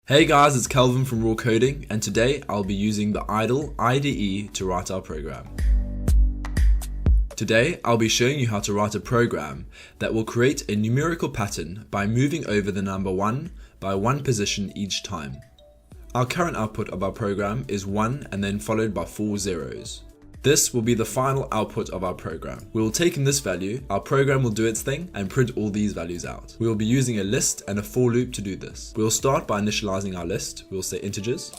Hey guys, it's Kelvin from Raw Coding, and today I'll be using the idle IDE to write our program. Today I'll be showing you how to write a program that will create a numerical pattern by moving over the number 1 by 1 position each time. Our current output of our program is 1 and then followed by 4 zeros. This will be the final output of our program. We will take in this value, our program will do its thing and print all these values out. We will be using a list and a for loop to do this. We will start by initializing our list. We will say integers,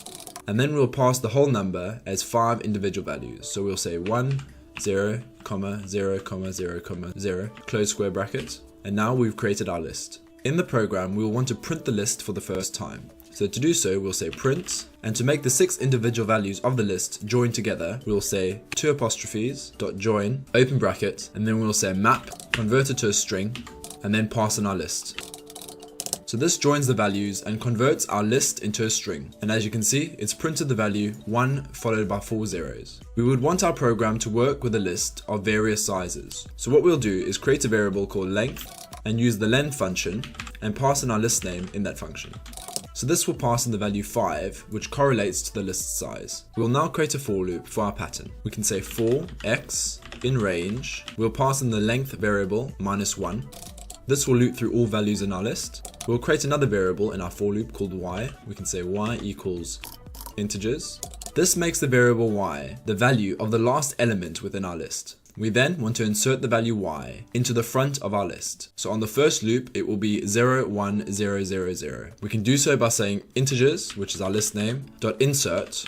and then we'll pass the whole number as 5 individual values. So we'll say 1, 0, 0, 0, 0, close square bracket. And now we've created our list. In the program, we will want to print the list for the first time. So to do so, we'll say print, and to make the 6 individual values of the list join together, we'll say 2 apostrophes, dot join, open bracket, and then we'll say map, convert it to a string, and then pass in our list. So this joins the values and converts our list into a string. And as you can see, it's printed the value 1 followed by 4 zeros. We would want our program to work with a list of various sizes. So what we'll do is create a variable called length and use the len function and pass in our list name in that function. So this will pass in the value 5, which correlates to the list size. We will now create a for loop for our pattern. We can say for x in range. We'll pass in the length variable -1. This will loop through all values in our list. We'll create another variable in our for loop called y. We can say y equals integers. This makes the variable y the value of the last element within our list. We then want to insert the value y into the front of our list. So on the first loop, it will be 0, 1, 0, 0, 0. We can do so by saying integers, which is our list name, dot insert,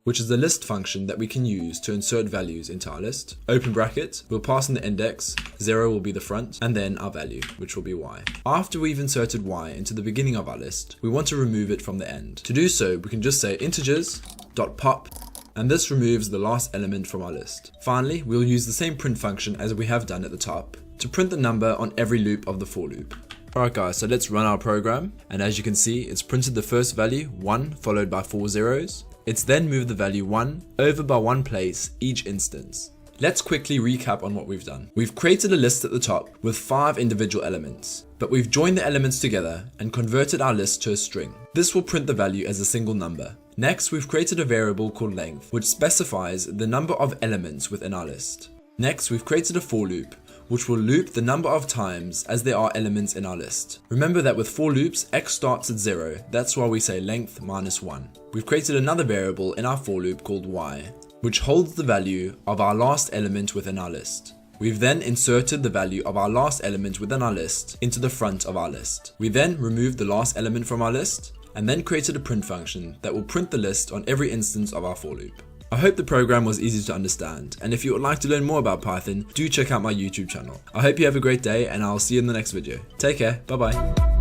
which is the list function that we can use to insert values into our list. Open bracket, we'll pass in the index, 0 will be the front, and then our value, which will be y. After we've inserted y into the beginning of our list, we want to remove it from the end. To do so, we can just say integers, dot pop, and this removes the last element from our list. Finally, we'll use the same print function as we have done at the top to print the number on every loop of the for loop. Alright guys, so let's run our program, and as you can see, it's printed the first value, 1 followed by 4 zeros. It's then moved the value 1 over by 1 place each instance. Let's quickly recap on what we've done. We've created a list at the top with 5 individual elements, but we've joined the elements together and converted our list to a string. This will print the value as a single number. Next, we've created a variable called length, which specifies the number of elements within our list. Next, we've created a for loop, which will loop the number of times as there are elements in our list. Remember that with for loops, x starts at 0, that's why we say length -1. We've created another variable in our for loop called y, which holds the value of our last element within our list. We've then inserted the value of our last element within our list into the front of our list. We then removed the last element from our list, and then created a print function that will print the list on every instance of our for loop. I hope the program was easy to understand, and if you would like to learn more about Python, do check out my YouTube channel. I hope you have a great day, and I'll see you in the next video. Take care, bye bye.